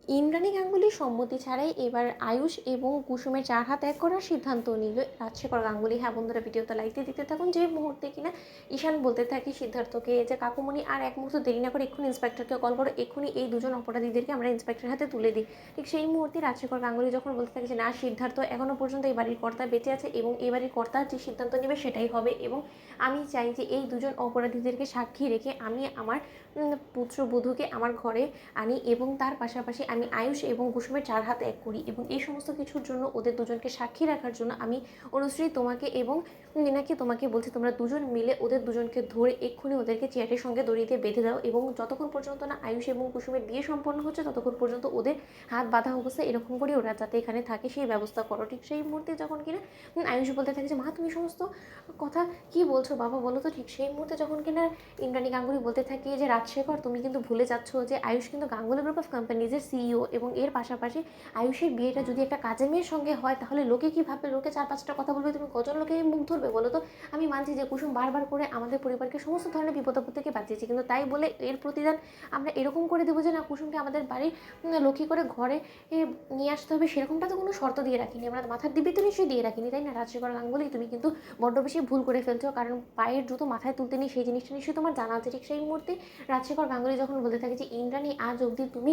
ইন্দ্রাণী গাঙ্গুলির সম্মতি ছাড়াই এবার আয়ুষ এবং কুসুমের 4 হাত এক করার সিদ্ধান্ত নিল রাজশেখর গাঙ্গুলি। হ্যাঁ বন্ধুরা, ভিডিওটা লাইক দিয়ে দিতে থাকুন। যে মুহূর্তে কিনা ঈশান বলতে থাকে সিদ্ধার্থকে যে কাকুমণি আর এক মুহূর্ত দেরি না করে এক্ষুনি ইন্সপেক্টরকে কল করো, এক্ষুনি এই দুজন অপরাধীদেরকে আমরা ইন্সপেক্টরের হাতে তুলে দিই। ঠিক সেই মুহূর্তে রাজশেখর গাঙ্গুলি যখন বলতে থাকে যে না, সিদ্ধার্থ এখনও পর্যন্ত এই বাড়ির কর্তা বেঁচে আছে এবং এই বাড়ির কর্তা যে সিদ্ধান্ত নেবে সেটাই হবে, এবং আমি চাই যে এই দুজন অপরাধীদেরকে সাক্ষী রেখে আমি আমার পুত্রবধূকে আমার ঘরে আনি এবং তার পাশাপাশি আমি আয়ুষ এবং কুসুমের 4 হাত এক করি, এবং এই সমস্ত কিছুর জন্য ওদের দুজনকে সাক্ষী রাখার জন্য আমি অনুশ্রী তোমাকে এবং মীনাকে তোমাকে বলছি, তোমরা দুজন মিলে ওদের দুজনকে ধরে এক্ষুনি ওদেরকে চেয়ারের সঙ্গে দড়িতে বেঁধে দাও, এবং যতক্ষণ পর্যন্ত না আয়ুষ এবং কুসুমের বিয়ে সম্পন্ন হচ্ছে ততক্ষণ পর্যন্ত ওদের হাত বাঁধা অবস্থায় এরকম করে ওরা যাতে এখানে থাকে সেই ব্যবস্থা করো। ঠিক সেই মুহূর্তে যখন কিনা আয়ুষ বলতে থাকে যে মা তুমি সমস্ত কথা কি বলছো বাবা বলো তো। ঠিক সেই মুহূর্তে যখন কিনা ইন্দ্রাণী গাঙ্গুলি বলতে থাকে যে রাজশেখর তুমি কিন্তু ভুলে যাচ্ছ যে আয়ুষ কিন্তু গাঙ্গুলি গ্রুপ অফ কোম্পানিজের সিইও, এবং এর পাশাপাশি আয়ুষের বিয়েটা যদি একটা কাজের মেয়ের সঙ্গে হয় তাহলে লোকে কী ভাববে, লোকে 4-5টা কথা বলবে, তুমি কজন লোকে মুখ ধরবে বলো তো। আমি মানছি যে কুসুম বারবার করে আমাদের পরিবারকে সমস্ত ধরনের বিপদ আপদ থেকে বাঁচিয়েছি, কিন্তু তাই বলে এর প্রতিদান আমরা এরকম করে দেবো যে না কুসুমকে আমাদের বাড়ির লক্ষ্মী করে ঘরে নিয়ে আসতে হবে, সেরকমটা তো কোনো শর্ত দিয়ে রাখিনি, আমরা মাথার দিব্যি তো নিশ্চয়ই দিয়ে রাখিনি, তাই না রাজশেখর গাঙ্গুলি। তুমি কিন্তু বড্ড বেশি ভুল করে ফেলছো, কারণ পায়ের জুতো মাথায় তুলতে নেই সেই জিনিসটা নিশ্চয়ই তোমার জানা আছে। ঠিক সেই মুহূর্তে রাজশেখর গাঙ্গুলি যখন বলতে থাকে যে ইন্দ্রাণী আজ অবধি তুমি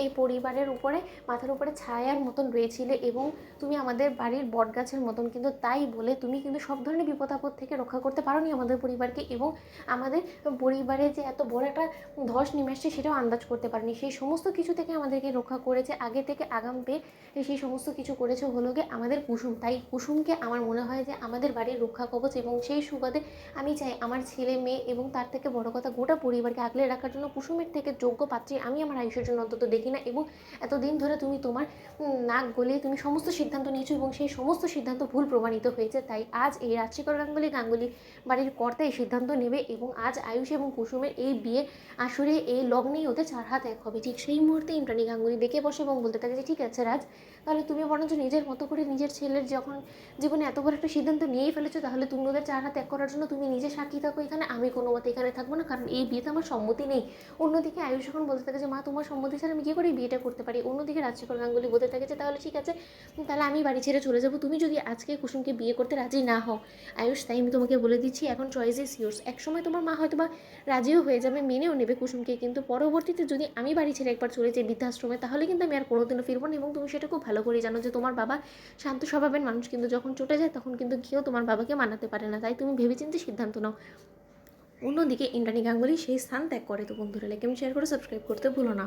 এই পরিবারের উপরে মাথার উপরে ছায়ার মতন রয়েছিলে এবং তুমি আমাদের বাড়ির বটগাছের মতন, কিন্তু তাই বলে তুমি কিন্তু সব ধরনের বিপদ আপদ থেকে রক্ষা করতে পারোনি আমাদের পরিবারকে, এবং আমাদের পরিবারে যে এত বড় একটা ধস নেমে আসছে সেটাও আন্দাজ করতে পারিনি। সেই সমস্ত কিছু থেকে আমাদেরকে রক্ষা করেছে, আগে থেকে আগাম পেয়ে সেই সমস্ত কিছু করেছে হলো গিয়ে আমাদের কুসুম। তাই কুসুমকে আমার মনে হয় যে আমাদের বাড়ির রক্ষা কবচ, এবং সেই সুবাদে আমি চাই আমার ছেলে মেয়ে এবং তার থেকে বড় কথা গোটা পরিবারকে আগলে রাখার জন্য কুসুমের থেকে যোগ্য পাত্রী আমি আমার আয়ুষের জন্য অন্তত দেখি না। এবং এতদিন ধরে তুমি তোমার নাক গলিয়ে তুমি সমস্ত সিদ্ধান্ত নিয়েছো এবং সেই সমস্ত সিদ্ধান্ত ভুল প্রমাণিত হয়েছে, তাই আজ এই রাজশেখর গাঙ্গুলি বাড়ির কর্তা এই সিদ্ধান্ত নেবে এবং আজ আয়ুষ এবং কুসুমের এই বিয়ে আসরে এই লগ্নেই ওদের 4 হাত এক হবে। ঠিক সেই মুহূর্তে ইন্দ্রাণী গাঙ্গুলি দেখে বসে এবং বলতে থাকে যে ঠিক আছে রাজ, তাহলে তুমি বরঞ্চ নিজের মতো করে নিজের ছেলের যখন জীবনে এত বড় একটা সিদ্ধান্ত নিয়েই ফেলেছো, তাহলে তুমি ওদের 4 হাত এক করার জন্য তুমি নিজে সাক্ষী থাকো এখানে, আমি কোনো মতে এখানে থাকবো না, কারণ এই বিয়েতে আমার সম্মতি নেই। অন্যদিকে আয়ুষ যখন বলতে থাকে যে মা তোমার সম্মতি ছাড়া আমি কী করে বিয়েটা করতে পারি, অন্যদিকে রাজশেখর গাঙ্গুলি বলতে থাকে যে তাহলে ঠিক আছে, তাহলে আমি বাড়ি ছেড়ে চলে যাবো, তুমি যদি আজকে কুসুমকে বিয়ে করতে রাজি না হও আয়ুষ, তাই আমি তোমাকে বলে দিচ্ছি এখন চয়েস ইজ ইয়োর্স। একসময় তোমার মা হয়তো বা রাজিও হয়ে যাবে, মেনেও নেবে কুসুমকে, কিন্তু পরবর্তীতে যদি আমি বাড়ি ছেড়ে একবার চলে যাই বৃদ্ধাশ্রমে তাহলে কিন্তু আমি আর কোনোদিনও ফিরবো না, এবং তুমি সেটা খুব ভালো করে জানো যে তোমার বাবা শান্ত স্বভাবের মানুষ, কিন্তু যখন চটে যায় তখন কিন্তু কেউ তোমার বাবাকে মানাতে পারে না, তাই তুমি ভেবেচিন্তে সিদ্ধান্ত নাও। অন্যদিকে ইন্দ্রাণী গাঙ্গুলি সেই স্থান ত্যাগ করে। তো বন্ধুরা লাইক এবং শেয়ার করে সাবস্ক্রাইব করতে ভুলো না।